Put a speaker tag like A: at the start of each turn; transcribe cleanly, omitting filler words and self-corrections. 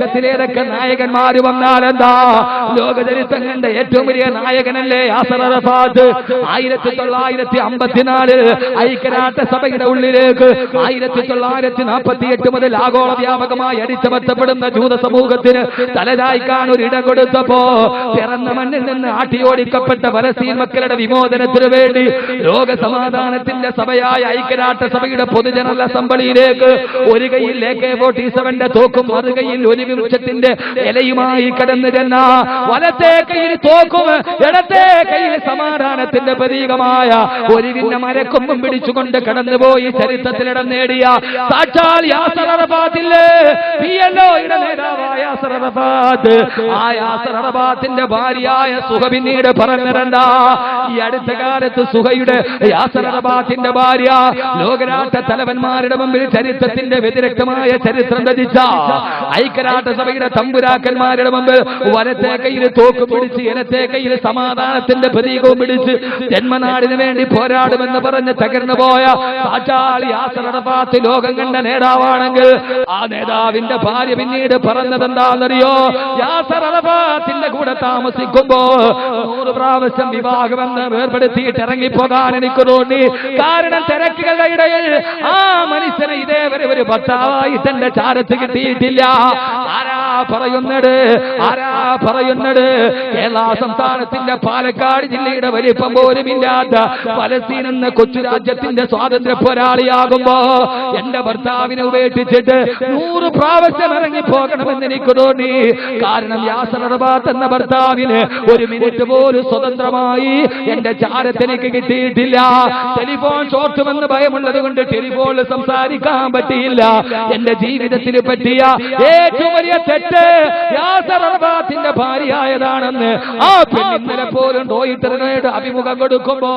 A: ചരിത്രത്തിലേതൊക്കെ നായകന്മാര് വന്നാലെന്താ, ലോകചരിത്രം കണ്ട ഏറ്റവും വലിയ നായകനല്ലേ യാസർ അറഫാത്ത്. 1954 ഐക്യരാഷ്ട്രസഭയുടെ ഉള്ളിലേക്ക് 1948 മുതൽ ആഗോള വ്യാപകമായി അടിച്ചമർത്തപ്പെടുന്ന ജൂത സമൂഹത്തിന് തലചായ്ക്കാൻ ഒരിടം കൊടുത്തപ്പോ പിറന്ന മണ്ണിൽ നിന്ന് ആട്ടിയോടിക്കപ്പെട്ട ഫലസ്തീൻ മക്കളുടെ വിമോചനത്തിനു വേണ്ടി ലോക സമാധാനത്തിന്റെ സഭയായ ഐക്യരാഷ്ട്രസഭയുടെ പൊതുജനറൽ അസംബ്ലിയിലേക്ക് ഒരു കൈയിൽ AK-47 തോക്കും മറുകൈയിൽ ഒലിവ് വൃക്ഷത്തിന്റെ ഇലയുമായി കടന്നു ചെന്ന, വലത്തെ കയ്യിൽ തോക്കും ഇടത്തെ കയ്യിൽ സമാധാനത്തിന്റെ പ്രതീകമായ ഒലിവിന്റെ മരക്കൊമ്പും പിടിച്ചുകൊണ്ട് കടന്നുപോയി ചരിത്രത്തിലിടം നേടിയ സാക്ഷാൽ യാസർ അറഫാത്തില്ലേ, PLOയുടെ നേതാവായ യാസർ അറഫാത്ത്. ആ യാസർ അറഫാത്തിന്റെ ഭാര്യയായ സുഹ പിന്നീട് പറഞ്ഞിരണ്ടാ, ഈ അടുത്ത കാലത്ത് സുഹയുടെ യാസർ അറഫാത്തിന്റെ ഭാര്യ ലോകരാഷ്ട്ര തലവന്മാരുടെ മുമ്പിൽ ചരിത്രത്തിന്റെ വ്യതിരക്തമായ ചരിത്രം രചിച്ച ഐക്യരാഷ്ട്രസഭയുടെ തമ്പുരാക്കന്മാരുടെ മുമ്പിൽ വലത്തെ കയ്യിൽ തോക്ക് പിടിച്ച് ഇടത്തെ കയ്യിൽ സമാധാനത്തിന്റെ പ്രതീകവും പിടിച്ച് ജന്മനാടിന് വേണ്ടി പോരാടുമെന്ന് പറഞ്ഞ് തകർന്നു പോയ സാക്ഷാൽ യാസർ അറഫാത്ത് ലോകം കണ്ട നേതാവാണെങ്കിൽ ആ നേതാവിന്റെ ഭാര്യ പിന്നീട് പറഞ്ഞതെന്താണെന്നറിയോ, യാസർ അറഫാത്തിന്റെ കൂടെ താമസിക്കുമ്പോ 100 പ്രാവശ്യം വിവാഹമെന്ന് വേർപെടുത്തിയിട്ട് ഇറങ്ങിപ്പോകാൻ എനിക്ക് തോന്നി. കാരണം തിരക്കുകളുടെ ഇടയിൽ ആ മനുഷ്യനെ ഇതേവരെ ഒരു ഭർത്താവായിട്ട് എന്റെ ചാരത്ത് കിട്ടിയിട്ടില്ല. ആരാ പറയുന്നത് കേരള സംസ്ഥാനത്തിന്റെ പാലക്കാട് ജില്ലയുടെ വലിപ്പം പോലും ഇല്ലാത്ത ഫലസ്തീൻ എന്ന കൊച്ചു രാജ്യത്തിന്റെ സ്വാതന്ത്ര്യ പോരാളിയാകുമ്പോ എന്റെ ഭർത്താവിനെ ഉപേക്ഷിച്ചിട്ട് 100 പ്രാവശ്യം ഇറങ്ങിപ്പോകണമെന്ന് എനിക്ക് തോന്നി. കാരണം യാസർ അറഫാത്ത് എന്ന ഭർത്താവിന് ഒരു മിനിറ്റ് പോലും സ്വതന്ത്രമായി എന്റെ ചാരത്തിലേക്ക് കിട്ടിയിട്ടില്ല. ടെലിഫോൺ ഷോർട്ടുമെന്ന് ഭയമുള്ളത് കൊണ്ട് ടെലിഫോണിൽ സംസാരിക്കാൻ പറ്റിയില്ല. എന്റെ ജീവിതത്തിൽ പറ്റിയ ഏറ്റവും വലിയ തെറ്റ് യാസർ അറഫാത്തിന്റെ ഭാര്യയായതാണെന്ന് ആ പെണ്ണിന്നലെ പോലും റോയിട്ടറിനോട് അഭിമുഖം കൊടുക്കുമ്പോ